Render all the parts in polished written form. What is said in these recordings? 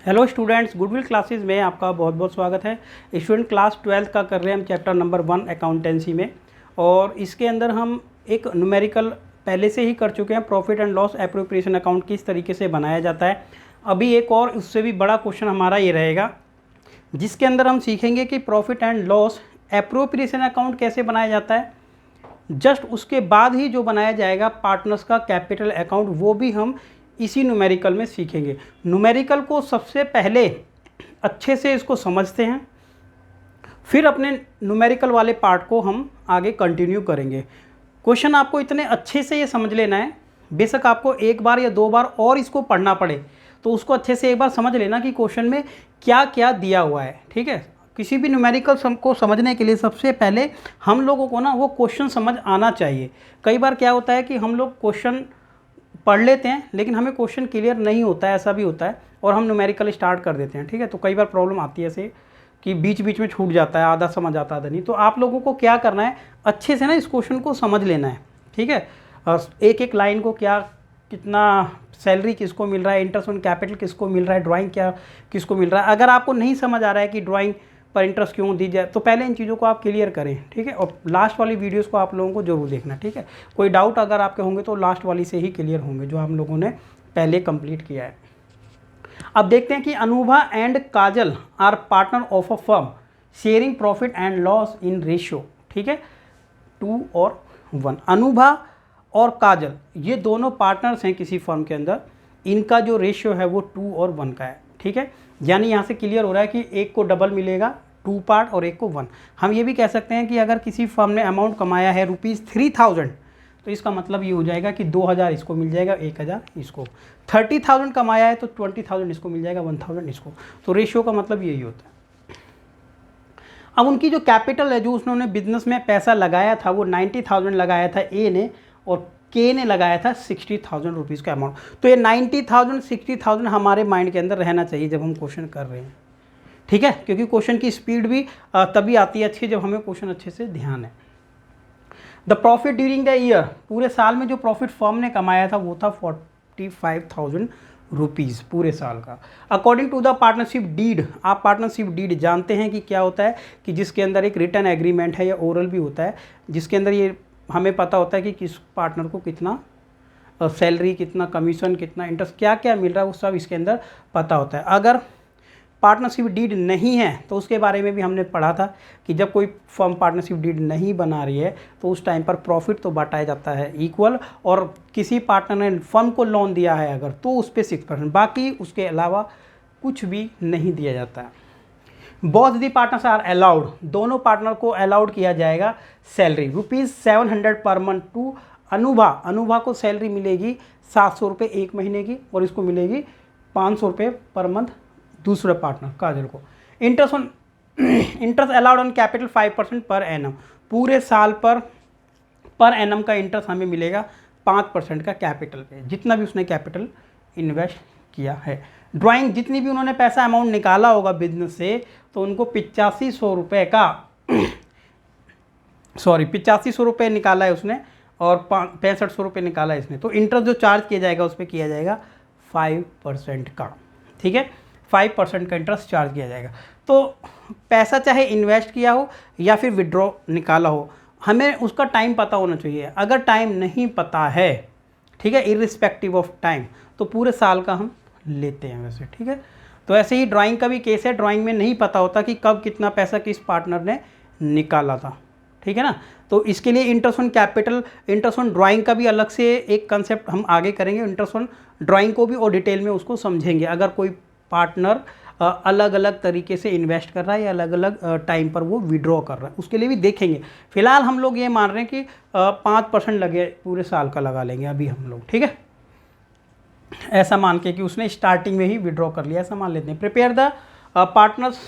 Hello students, goodwill classes में आपका बहुत बहुत स्वागत है। स्टूडेंट क्लास 12th का कर रहे हैं हम चैप्टर नंबर 1 अकाउंटेंसी में, और इसके अंदर हम एक न्यूमेरिकल पहले से ही कर चुके हैं, profit and loss appropriation account किस तरीके से बनाया जाता है। अभी एक और उससे भी बड़ा क्वेश्चन हमारा ये रहेगा, जिसके अंदर हम सीखेंगे कि profit and loss appropriation account कैसे बनाया जाता है। जस्ट उसके बाद ही जो बनाया जाएगा पार्टनर्स का कैपिटल अकाउंट, वो भी हम इसी न्यूमेरिकल में सीखेंगे। न्यूमेरिकल को सबसे पहले अच्छे से इसको समझते हैं, फिर अपने न्यूमेरिकल वाले पार्ट को हम आगे कंटिन्यू करेंगे। क्वेश्चन आपको इतने अच्छे से ये समझ लेना है, बेशक आपको एक बार या दो बार और इसको पढ़ना पड़े, तो उसको अच्छे से एक बार समझ लेना कि क्वेश्चन में क्या क्या दिया हुआ है। ठीक है, किसी भी न्यूमेरिकल को समझने के लिए सबसे पहले हम लोगों को ना वो क्वेश्चन समझ आना चाहिए। कई बार क्या होता है कि हम लोग क्वेश्चन पढ़ लेते हैं लेकिन हमें क्वेश्चन क्लियर नहीं होता है, ऐसा भी होता है, और हम न्यूमेरिकल स्टार्ट कर देते हैं। ठीक है, तो कई बार प्रॉब्लम आती है ऐसे कि बीच बीच में छूट जाता है, आधा समझ आता है आधा नहीं। तो आप लोगों को क्या करना है, अच्छे से ना इस क्वेश्चन को समझ लेना है। ठीक है, एक एक लाइन को क्या कितना सैलरी किसको मिल रहा है, इंटरेस्ट ऑन कैपिटल किसको मिल रहा है, ड्राइंग क्या किसको मिल रहा है। अगर आपको नहीं समझ आ रहा है कि ड्राइंग पर इंटरेस्ट क्यों दी जाए, तो पहले इन चीज़ों को आप क्लियर करें। ठीक है, और लास्ट वाली वीडियोस को आप लोगों को जरूर देखना। ठीक है, कोई डाउट अगर आपके होंगे तो लास्ट वाली से ही क्लियर होंगे, जो हम लोगों ने पहले कंप्लीट किया है। अब देखते हैं कि Anubha and Kajal are partner of a firm sharing profit and loss in ratio. ठीक है, 2 और 1। अनुभा और काजल ये दोनों पार्टनर्स हैं किसी फर्म के अंदर, इनका जो रेशियो है वो 2 और 1 का है। ठीक है, यानी यहाँ से क्लियर हो रहा है कि एक को डबल मिलेगा 2 पार्ट और एक को 1। हम ये भी कह सकते हैं कि अगर किसी फर्म ने अमाउंट कमाया है ₹3000, तो इसका मतलब ये हो जाएगा कि 2000 इसको मिल जाएगा, 1000 इसको। 30,000 कमाया है तो 20,000 इसको मिल जाएगा, 1000 इसको। तो रेशियो का मतलब यही होता है। अब उनकी जो कैपिटल है, जो उन्होंने बिजनेस में पैसा लगाया था, वो 90,000 लगाया था ए ने, और के ने लगाया था 60,000 रुपीज़ का अमाउंट। तो ये 90,000 60,000 हमारे माइंड के अंदर रहना चाहिए जब हम क्वेश्चन कर रहे हैं। ठीक है, क्योंकि क्वेश्चन की स्पीड भी तभी आती है अच्छी जब हमें क्वेश्चन अच्छे से ध्यान है। The profit during the year, पूरे साल में जो प्रॉफिट फर्म ने कमाया था वो था 45,000 रुपीज़ पूरे साल का। According to the partnership deed, आप पार्टनरशिप डीड जानते हैं कि क्या होता है, कि जिसके अंदर एक रिटन एग्रीमेंट है या ओरल भी होता है, जिसके अंदर ये हमें पता होता है कि किस पार्टनर को कितना सैलरी, कितना कमीशन, कितना इंटरेस्ट, क्या क्या मिल रहा है, वो सब इसके अंदर पता होता है। अगर पार्टनरशिप डीड नहीं है तो उसके बारे में भी हमने पढ़ा था कि जब कोई फर्म पार्टनरशिप डीड नहीं बना रही है तो उस टाइम पर प्रॉफिट तो बांटा जाता है इक्वल, और किसी पार्टनर ने फर्म को लोन दिया है अगर, तो उस पर 6%, बाकी उसके अलावा कुछ भी नहीं दिया जाता है। Both the partners are allowed, दोनों पार्टनर को अलाउड किया जाएगा salary ₹700 per month to Anubha. Anubha को सैलरी मिलेगी 700 रुपये एक महीने की, और इसको मिलेगी 500 रुपये पर मंथ दूसरे पार्टनर काजल को। Interest allowed on capital 5% per annum, पूरे साल पर एनम का इंटरेस्ट हमें मिलेगा 5% का कैपिटल पे, जितना भी उसने कैपिटल इन्वेस्ट किया है। ड्राइंग, जितनी भी उन्होंने पैसा अमाउंट निकाला होगा बिजनेस से, तो उनको 8500 रुपये का 8500 रुपये निकाला है उसने, और 6500 रुपये निकाला है इसने। तो इंटरेस्ट जो चार्ज किया जाएगा उस पर किया जाएगा 5% का। ठीक है, 5% का इंटरेस्ट चार्ज किया जाएगा। तो पैसा चाहे इन्वेस्ट किया हो या फिर विड्रॉ निकाला हो, हमें उसका टाइम पता होना चाहिए। अगर टाइम नहीं पता है, ठीक है, इर्रिस्पेक्टिव ऑफ टाइम, तो पूरे साल का हम लेते हैं वैसे। ठीक है, तो ऐसे ही ड्राइंग का भी केस है। ड्राइंग में नहीं पता होता कि कब कितना पैसा किस पार्टनर ने निकाला था। ठीक है ना, तो इसके लिए interest on capital, interest on drawing का भी अलग से एक कंसेप्ट हम आगे करेंगे। इंटरेस्ट ऑन ड्राइंग को भी और डिटेल में उसको समझेंगे। अगर कोई पार्टनर अलग अलग तरीके से इन्वेस्ट कर रहा है या अलग अलग टाइम पर वो विड्रॉ कर रहा है, उसके लिए भी देखेंगे। फिलहाल हम लोग ये मान रहे हैं कि 5% लगे, पूरे साल का लगा लेंगे अभी हम लोग। ठीक है, ऐसा मान के कि उसने स्टार्टिंग में ही विड्रॉ कर लिया, ऐसा मान लेते हैं। Prepare the partners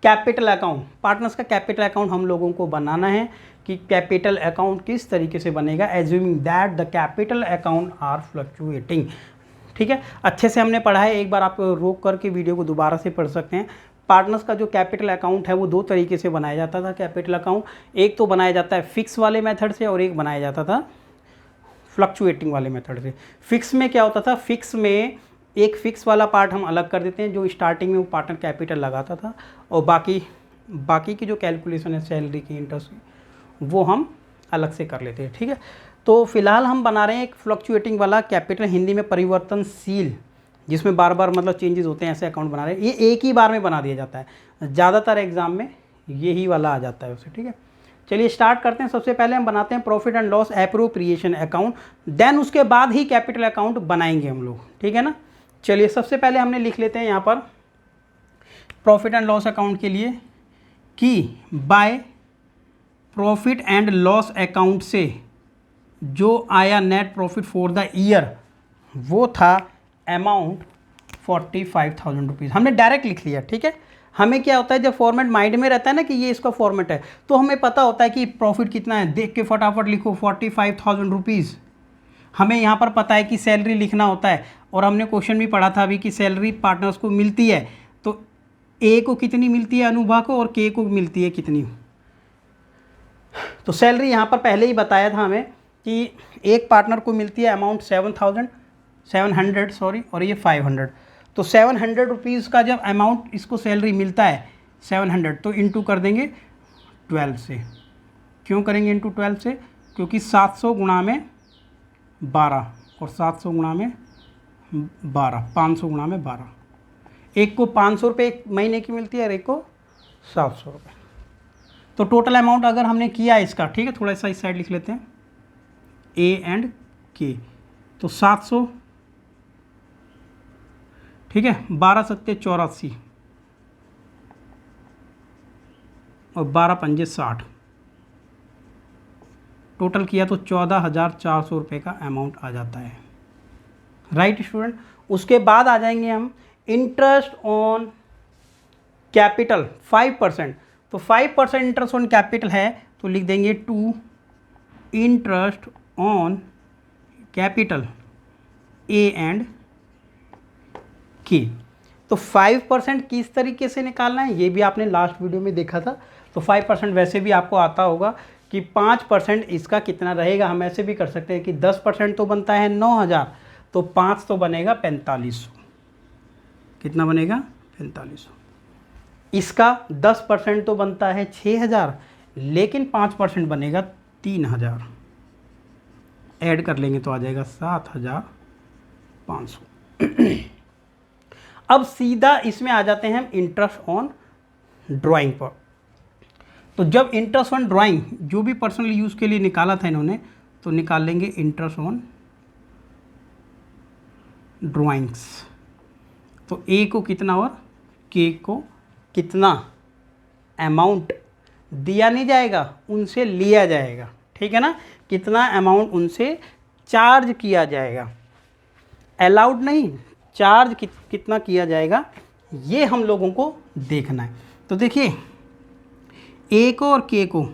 capital account, partners का कैपिटल अकाउंट हम लोगों को बनाना है कि कैपिटल अकाउंट किस तरीके से बनेगा, assuming that the capital account are fluctuating. ठीक है, अच्छे से हमने पढ़ा है, एक बार आप रोक करके वीडियो को दोबारा से पढ़ सकते हैं। पार्टनर्स का जो कैपिटल अकाउंट है वो 2 तरीके से बनाया जाता था कैपिटल अकाउंट। एक तो बनाया जाता है फिक्स वाले मेथड से, और एक बनाया जाता था फ्लक्चुएटिंग वाले मेथड से। फिक्स में क्या होता था, फिक्स में एक फिक्स वाला पार्ट हम अलग कर देते हैं, जो स्टार्टिंग में वो पार्टनर कैपिटल लगाता था, और बाकी की जो कैलकुलेशन है सैलरी की, इंटरेस्ट की, वो हम अलग से कर लेते हैं। ठीक है, तो फिलहाल हम बना रहे हैं एक फ्लक्चुएटिंग वाला कैपिटल, हिंदी में परिवर्तनशील, जिसमें बार बार मतलब चेंजेस होते हैं, ऐसे अकाउंट बना रहे हैं। ये एक ही बार में बना दिया जाता है, ज़्यादातर एग्जाम में यही वाला आ जाता है उसे। ठीक है, चलिए स्टार्ट करते हैं। सबसे पहले हम बनाते हैं profit and loss appropriation account, then उसके बाद ही कैपिटल अकाउंट बनाएंगे हम लोग। ठीक है ना, चलिए सबसे पहले हमने लिख लेते हैं यहाँ पर प्रॉफिट एंड लॉस अकाउंट के लिए कि by profit and loss account से जो आया net profit for the year वो था अमाउंट 45,000 रुपीज़। हमने डायरेक्ट लिख लिया। ठीक है, हमें क्या होता है जब फॉर्मेट माइंड में रहता है ना कि ये इसका फॉर्मेट है, तो हमें पता होता है कि प्रॉफिट कितना है, देख के फटाफट लिखो 45,000 रुपीज़। हमें यहाँ पर पता है कि सैलरी लिखना होता है, और हमने क्वेश्चन भी पढ़ा था अभी कि सैलरी पार्टनर्स को मिलती है, तो ए को कितनी मिलती है अनुभा को, और के को मिलती है कितनी। तो सैलरी यहाँ पर पहले ही बताया था हमें कि एक पार्टनर को मिलती है अमाउंट 700 सॉरी, और ये 500। तो 700 रुपीज़ का जब अमाउंट इसको सैलरी मिलता है 700, तो इंटू कर देंगे 12 से। क्यों करेंगे इंटू 12 से? क्योंकि 700 गुणा में 12 और 700 गुणा में 12, 500 गुणा में 12। एक को 500 रुपये एक महीने की मिलती है और एक को 700 रुपये। तो टोटल अमाउंट अगर हमने किया इसका, ठीक है, थोड़ा सा इस साइड लिख लेते हैं, ए एंड के, तो 700, ठीक है, 12 सत्ते 84 और 12 पंजे 60, टोटल किया तो 14,400 रुपये का अमाउंट आ जाता है। राइट स्टूडेंट, उसके बाद आ जाएंगे हम इंटरेस्ट ऑन कैपिटल 5%। तो 5% इंटरेस्ट ऑन कैपिटल है, तो लिख देंगे to interest on capital A and K. तो 5% किस तरीके से निकालना है ये भी आपने लास्ट वीडियो में देखा था। तो 5% वैसे भी आपको आता होगा कि 5% इसका कितना रहेगा। हम ऐसे भी कर सकते हैं कि 10% तो बनता है 9,000, तो 5 तो बनेगा 4500। कितना बनेगा? 4500। इसका 10% तो बनता है 6,000, लेकिन 5% बनेगा 3,000। ऐड कर लेंगे तो आ जाएगा 7,500। अब सीधा इसमें आ जाते हैं हम इंटरेस्ट ऑन ड्राइंग पर। तो जब इंटरेस्ट ऑन ड्राइंग जो भी पर्सनल यूज़ के लिए निकाला था इन्होंने, तो निकाल लेंगे इंटरेस्ट ऑन ड्राइंग्स। तो ए को कितना और के को कितना अमाउंट दिया नहीं जाएगा, उनसे लिया जाएगा। ठीक है ना, कितना अमाउंट उनसे चार्ज किया जाएगा, अलाउड नहीं, चार्ज कितना किया जाएगा, ये हम लोगों को देखना है। तो देखिए ए को और के को,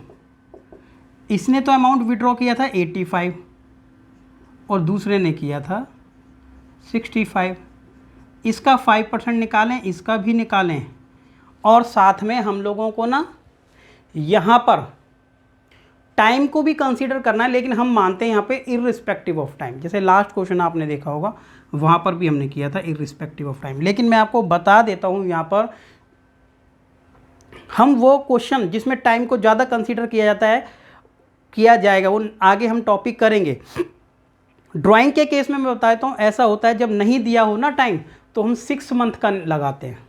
इसने तो अमाउंट विड्रॉ किया था 85 और दूसरे ने किया था 65। इसका 5% निकालें, इसका भी निकालें, और साथ में हम लोगों को ना यहाँ पर टाइम को भी कंसीडर करना है, लेकिन हम मानते हैं यहाँ पे इररिस्पेक्टिव ऑफ टाइम। जैसे लास्ट क्वेश्चन आपने देखा होगा, वहाँ पर भी हमने किया था इररिस्पेक्टिव ऑफ टाइम। लेकिन मैं आपको बता देता हूँ यहाँ पर हम वो क्वेश्चन जिसमें टाइम को ज़्यादा कंसीडर किया जाता है किया जाएगा, वो आगे हम टॉपिक करेंगे। ड्राइंग के केस में मैं बताता हूँ, ऐसा होता है जब नहीं दिया हो ना टाइम, तो हम 6 मंथ का लगाते हैं।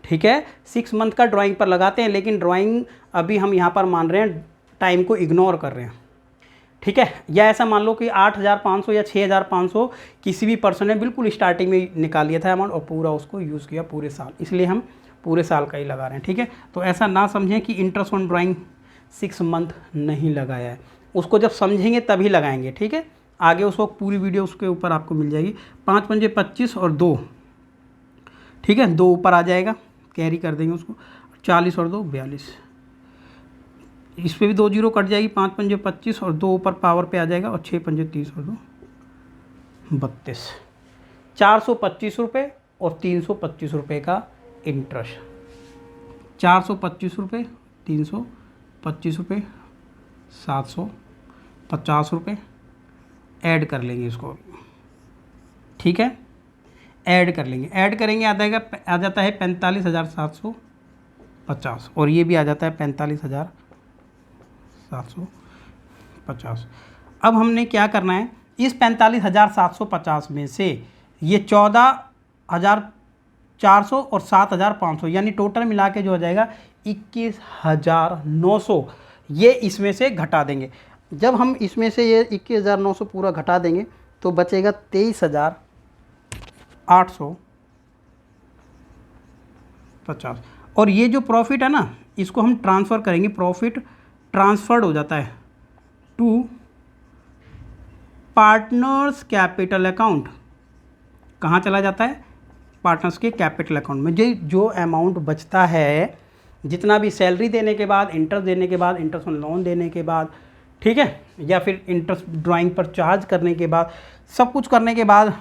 ठीक है, 6 मंथ का ड्राइंग पर लगाते हैं, लेकिन ड्राइंग अभी हम यहाँ पर मान रहे हैं टाइम को इग्नोर कर रहे हैं। ठीक है, या ऐसा मान लो कि 8,500 या 6,500 किसी भी पर्सन ने बिल्कुल स्टार्टिंग में निकाल लिया था अमाउंट और पूरा उसको यूज़ किया पूरे साल, इसलिए हम पूरे साल का ही लगा रहे हैं। ठीक है, तो ऐसा ना समझें कि इंटरेस्ट ऑन ड्राइंग 6 मंथ नहीं लगाया है, उसको जब समझेंगे तभी लगाएंगे। ठीक है, आगे उसको पूरी वीडियो उसके ऊपर आपको मिल जाएगी। 5 पंजे 25 और 2, ठीक है, 2 ऊपर आ जाएगा, कैरी कर देंगे उसको, 40 और 2 42, इस पर भी 2 जीरो कट जाएगी। 5 पंजे 25 और 2 ऊपर पावर पे आ जाएगा, और 6 पंजे 30 और 2 32, 425 रुपये और 325 रुपये का इंटरेस्ट। 425 रुपये, 325 रुपये, 750 रुपये, ऐड कर लेंगे इसको। ठीक है, ऐड कर लेंगे, ऐड करेंगे आ जाता है 45,750 और ये भी आ जाता है 45,750। अब हमने क्या करना है, इस 45,750 में से ये 14,400 और 7,500 यानी टोटल मिला के जो हो जाएगा 21,900, ये इसमें से घटा देंगे। जब हम इसमें से ये 21,900 पूरा घटा देंगे तो बचेगा 23,850। और ये जो प्रॉफिट है ना, इसको हम ट्रांसफ़र करेंगे, प्रॉफिट ट्रांसफर्ड हो जाता है टू पार्टनर्स कैपिटल अकाउंट। कहाँ चला जाता है, पार्टनर्स के कैपिटल अकाउंट में। जो अमाउंट बचता है, जितना भी सैलरी देने के बाद, इंटरेस्ट देने के बाद, इंटरेस्ट ऑन लोन देने के बाद, ठीक है, या फिर इंटरेस्ट ड्राइंग पर चार्ज करने के बाद, सब कुछ करने के बाद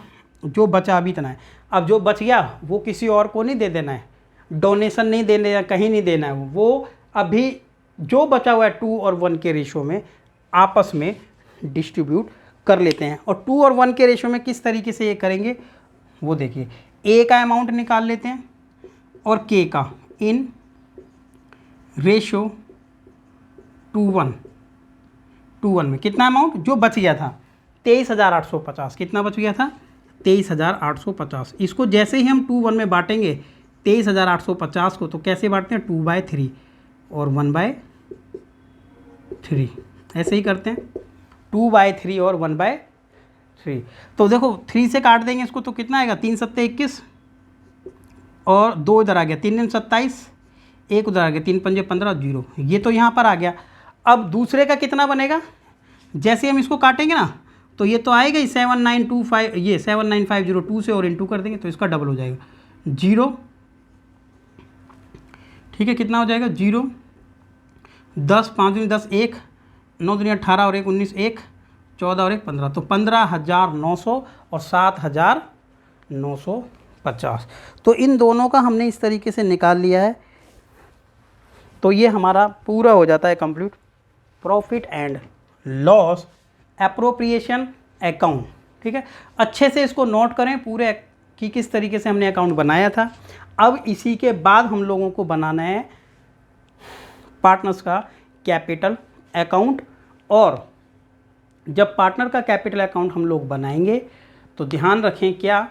जो बचा अभी इतना है। अब जो बच गया वो किसी और को नहीं दे देना है, डोनेशन नहीं देना है, कहीं नहीं देना है, वो अभी जो बचा हुआ है 2 और 1 के रेशो में आपस में डिस्ट्रीब्यूट कर लेते हैं। और 2 और 1 के रेशो में किस तरीके से ये करेंगे वो देखिए। ए का अमाउंट निकाल लेते हैं और के का, इन रेशो 2:1 में कितना अमाउंट जो बच गया था 23,850। कितना बच गया था 23,850। इसको जैसे ही हम 2:1 में बांटेंगे 23,850 को, तो कैसे बांटते हैं 2/3 और 1/3, ऐसे ही करते हैं 2/3 और 1/3। तो देखो 3 से काट देंगे इसको तो कितना आएगा 3 सत्ते 21 और 2 इधर आ गया, 3 दिन 27, 1 उधर आ गया, 3 पंजे 15, 0, ये तो यहाँ पर आ गया। अब दूसरे का कितना बनेगा, जैसे हम इसको काटेंगे ना तो ये तो आएगा ही 7925, ये 79502 से और इनटू कर देंगे तो इसका डबल हो जाएगा 0। ठीक है, कितना हो जाएगा 0, 10, 5 दूनी 10, 1, 9 दूनी 18 और 1 19, 1, 14 और 1 15, तो 15,900 और 7,950। तो इन दोनों का हमने इस तरीके से निकाल लिया है। तो ये हमारा पूरा हो जाता है complete profit and loss appropriation account. ठीक है, अच्छे से इसको नोट करें पूरे कि किस तरीके से हमने अकाउंट बनाया था। अब इसी के बाद हम लोगों को बनाना है पार्टनर्स का कैपिटल अकाउंट। और जब पार्टनर का कैपिटल अकाउंट हम लोग बनाएंगे तो ध्यान रखें क्या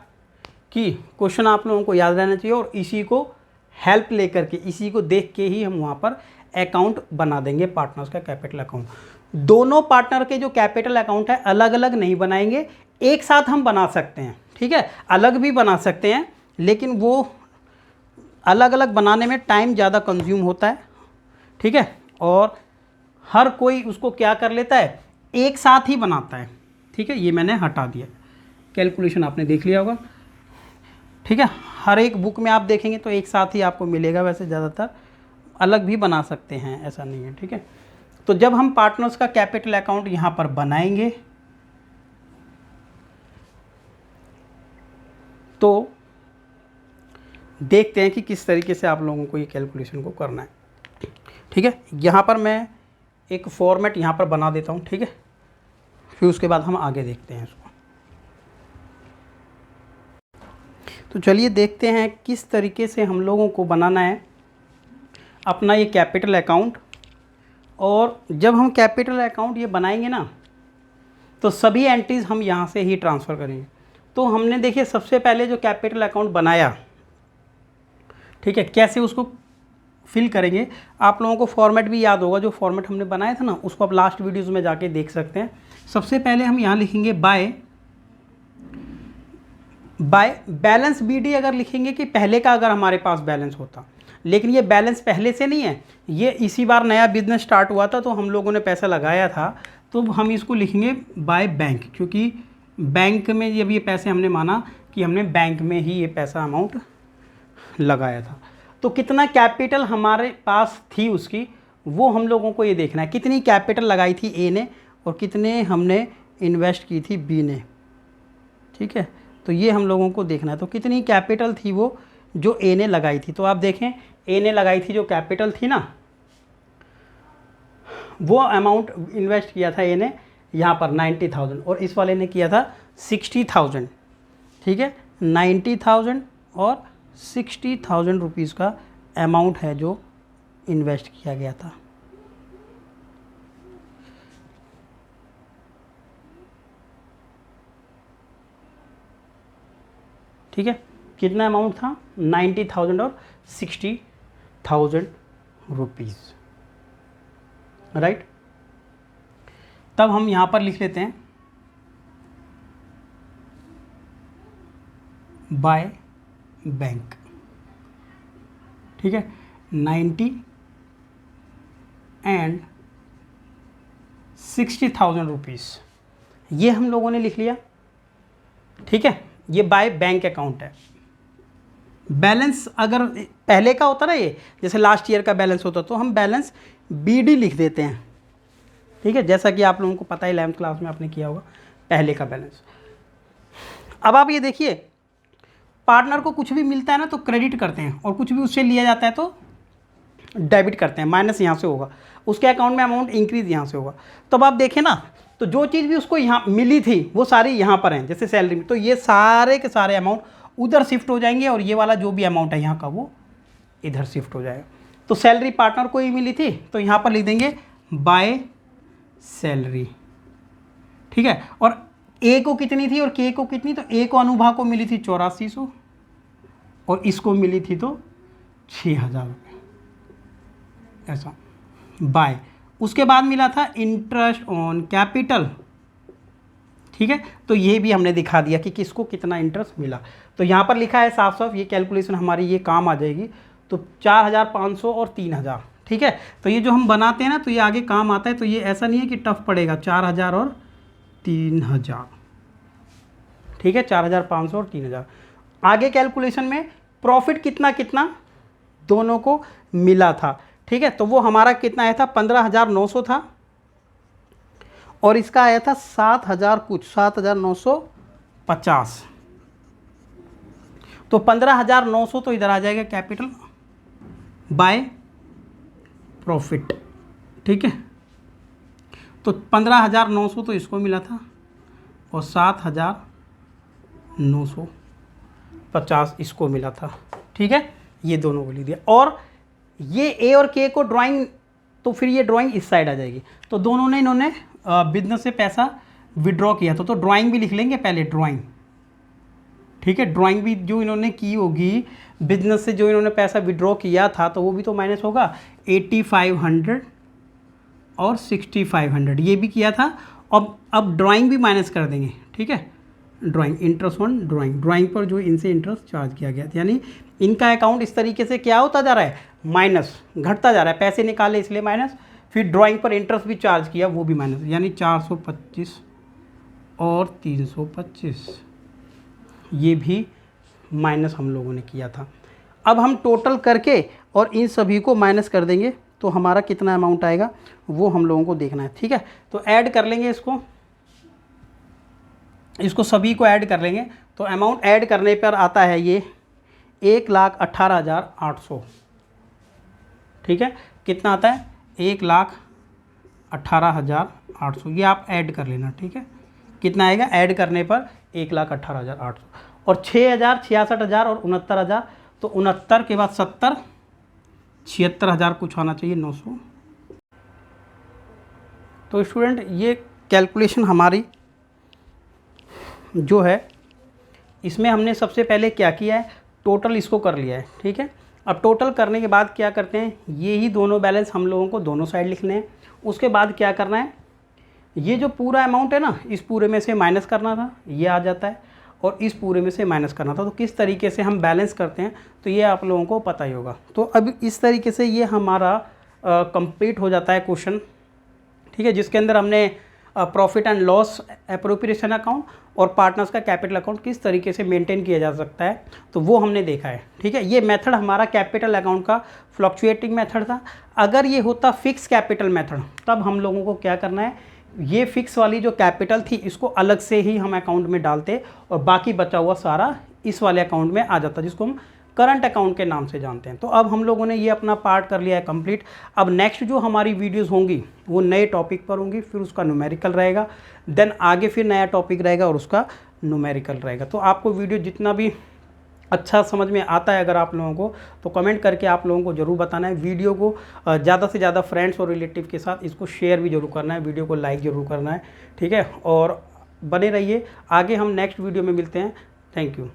कि क्वेश्चन आप लोगों को याद रहना चाहिए और इसी को हेल्प लेकर के, इसी को देख के ही हम वहाँ पर अकाउंट बना देंगे पार्टनर्स का कैपिटल अकाउंट। दोनों पार्टनर के जो कैपिटल अकाउंट है अलग अलग नहीं बनाएंगे, एक साथ हम बना सकते हैं। ठीक है, अलग भी बना सकते हैं लेकिन वो अलग अलग बनाने में टाइम ज़्यादा कंज्यूम होता है। ठीक है, और हर कोई उसको क्या कर लेता है एक साथ ही बनाता है। ठीक है, ये मैंने हटा दिया, कैलकुलेशन आपने देख लिया होगा। ठीक है, हर एक बुक में आप देखेंगे तो एक साथ ही आपको मिलेगा, वैसे ज़्यादातर अलग भी बना सकते हैं, ऐसा नहीं है। ठीक है, तो जब हम पार्टनर्स का कैपिटल अकाउंट यहाँ पर बनाएंगे तो देखते हैं कि किस तरीके से आप लोगों को ये कैलकुलेशन को करना है। ठीक है, यहाँ पर मैं एक फॉर्मेट यहाँ पर बना देता हूँ। ठीक है, फिर उसके बाद हम आगे देखते हैं इसको। तो चलिए देखते हैं किस तरीके से हम लोगों को बनाना है अपना ये कैपिटल अकाउंट। और जब हम कैपिटल अकाउंट ये बनाएंगे ना तो सभी एंट्रीज़ हम यहाँ से ही ट्रांसफ़र करेंगे। तो हमने देखिए सबसे पहले जो कैपिटल अकाउंट बनाया, ठीक है, कैसे उसको फिल करेंगे, आप लोगों को फॉर्मेट भी याद होगा, जो फॉर्मेट हमने बनाया था ना उसको आप लास्ट वीडियोज़ में जाके देख सकते हैं। सबसे पहले हम यहाँ लिखेंगे बाय बैलेंस BD अगर लिखेंगे कि पहले का अगर हमारे पास बैलेंस होता, लेकिन ये बैलेंस पहले से नहीं है, ये इसी बार नया बिजनेस स्टार्ट हुआ था तो हम लोगों ने पैसा लगाया था, तो हम इसको लिखेंगे बाय बैंक, क्योंकि बैंक में जब ये पैसे हमने माना कि हमने बैंक में ही ये पैसा अमाउंट लगाया था। तो कितना कैपिटल हमारे पास थी उसकी, वो हम लोगों को ये देखना है, कितनी कैपिटल लगाई थी ए ने और कितने हमने इन्वेस्ट की थी बी ने। ठीक है, तो ये हम लोगों को देखना है। तो कितनी कैपिटल थी वो जो ए ने लगाई थी, तो आप देखें ए ने लगाई थी जो कैपिटल थी ना, वो अमाउंट इन्वेस्ट किया था ए ने यहाँ पर 90,000 और इस वाले ने किया था 60,000। ठीक है, 90,000 और 60,000 रुपीज़ का अमाउंट है जो इन्वेस्ट किया गया था। ठीक है, कितना अमाउंट था? 90,000 और 60,000 रुपीज़, राइट। तब हम यहाँ पर लिख लेते हैं बाय बैंक। ठीक है, 90 एंड 60,000 रुपीज़ ये हम लोगों ने लिख लिया। ठीक है, ये बाय बैंक अकाउंट है। बैलेंस अगर पहले का होता ना, ये जैसे लास्ट ईयर का बैलेंस होता तो हम बैलेंस BD लिख देते हैं। ठीक है, जैसा कि आप लोगों को पता है 11th क्लास में आपने किया होगा पहले का बैलेंस। अब आप ये देखिए, पार्टनर को कुछ भी मिलता है ना तो क्रेडिट करते हैं, और कुछ भी उससे लिया जाता है तो डेबिट करते हैं, माइनस यहाँ से होगा, उसके अकाउंट में अमाउंट इंक्रीज यहाँ से होगा। तो अब आप देखें ना, तो जो चीज़ भी उसको यहाँ मिली थी वो सारी यहाँ पर हैं, जैसे सैलरी में, तो ये सारे के सारे अमाउंट उधर शिफ्ट हो जाएंगे, और ये वाला जो भी अमाउंट है यहाँ का वो इधर शिफ्ट हो जाएगा। तो सैलरी पार्टनर को ही मिली थी तो यहाँ पर लिख देंगे बाय सैलरी। ठीक है, और ए को कितनी थी और के को कितनी? तो ए को अनुभा को मिली थी 8400 और इसको मिली थी तो 6,000 रुपये, ऐसा बाय। उसके बाद मिला था इंटरेस्ट ऑन कैपिटल। ठीक है, तो ये भी हमने दिखा दिया कि किसको कितना इंटरेस्ट मिला। तो यहाँ पर लिखा है साफ साफ, ये कैलकुलेशन हमारी ये काम आ जाएगी। तो 4,500 और 3,000। ठीक है, तो ये जो हम बनाते हैं ना तो ये आगे काम आता है, तो ये ऐसा नहीं है कि टफ पड़ेगा। 4,000 और 3,000। ठीक है, 4,500 और 3,000। आगे कैलकुलेशन में प्रॉफिट कितना कितना दोनों को मिला था। ठीक है, तो वो हमारा कितना आया था? 15,900 था, और इसका आया था 7,000 कुछ, 7,950। तो 15,900 तो इधर आ जाएगा कैपिटल बाय प्रॉफिट। ठीक है, तो 15,900 तो इसको मिला था, और 7,950 इसको मिला था। ठीक है, ये दोनों को लिख दिया। और ये ए और के को ड्राइंग, तो फिर ये ड्राइंग इस साइड आ जाएगी। तो दोनों ने इन्होंने बिजनेस से पैसा विड्रॉ किया था, तो ड्राइंग भी लिख लेंगे पहले, ड्राइंग। ठीक है, ड्राइंग भी जो इन्होंने की होगी बिजनेस से, जो इन्होंने पैसा विड्रॉ किया था, तो वो भी तो माइनस होगा। 8,500 और 6,500 ये भी किया था। अब ड्राइंग भी माइनस कर देंगे। ठीक है, ड्राइंग, इंटरेस्ट ऑन ड्राइंग पर जो इनसे इंटरेस्ट चार्ज किया गया, यानी इनका अकाउंट इस तरीके से क्या होता जा रहा है? माइनस, घटता जा रहा है। पैसे निकाले इसलिए माइनस, फिर ड्राइंग पर इंटरेस्ट भी चार्ज किया वो भी माइनस, यानी 425 और 325 ये भी माइनस हम लोगों ने किया था। अब हम टोटल करके और इन सभी को माइनस कर देंगे तो हमारा कितना अमाउंट आएगा वो हम लोगों को देखना है। ठीक है, तो ऐड कर लेंगे इसको सभी को ऐड कर लेंगे। तो अमाउंट ऐड करने पर आता है ये 1,18,800। ठीक है, कितना आता है? 1,18,800। ये आप ऐड कर लेना। ठीक है, कितना आएगा ऐड करने पर? 1,18,800। और 6,000, 66,000 और 69,000, तो 69 के बाद 70, 76,000 कुछ आना चाहिए, 900। तो स्टूडेंट ये कैलकुलेशन हमारी जो है, इसमें हमने सबसे पहले क्या किया है? टोटल इसको कर लिया है। ठीक है, अब टोटल करने के बाद क्या करते हैं? ये ही दोनों बैलेंस हम लोगों को दोनों साइड लिखने हैं। उसके बाद क्या करना है? ये जो पूरा अमाउंट है ना, इस पूरे में से माइनस करना था, ये आ जाता है, और इस पूरे में से माइनस करना था। तो किस तरीके से हम बैलेंस करते हैं तो ये आप लोगों को पता ही होगा। तो अब इस तरीके से ये हमारा कंप्लीट हो जाता है क्वेश्चन। ठीक है, जिसके अंदर हमने profit and loss appropriation account और पार्टनर्स का कैपिटल अकाउंट किस तरीके से मेंटेन किया जा सकता है तो वो हमने देखा है। ठीक है, ये मेथड हमारा कैपिटल अकाउंट का फ्लक्चुएटिंग मेथड था। अगर ये होता फिक्स कैपिटल मेथड, तब हम लोगों को क्या करना है? ये फिक्स वाली जो कैपिटल थी इसको अलग से ही हम अकाउंट में डालते और बाकी बचा हुआ सारा इस वाले अकाउंट में आ जाता, जिसको हम करंट अकाउंट के नाम से जानते हैं। तो अब हम लोगों ने ये अपना पार्ट कर लिया है कंप्लीट। अब नेक्स्ट जो हमारी वीडियोस होंगी वो नए टॉपिक पर होंगी, फिर उसका न्यूमेरिकल रहेगा, देन आगे फिर नया टॉपिक रहेगा और उसका न्यूमेरिकल रहेगा। तो आपको वीडियो जितना भी अच्छा समझ में आता है अगर आप लोगों को, तो कमेंट करके आप लोगों को ज़रूर बताना है। वीडियो को ज़्यादा से ज़्यादा फ्रेंड्स और रिलेटिव के साथ इसको शेयर भी ज़रूर करना है, वीडियो को लाइक ज़रूर करना है, ठीक है। और बने रहिए, आगे हम नेक्स्ट वीडियो में मिलते हैं। Thank you.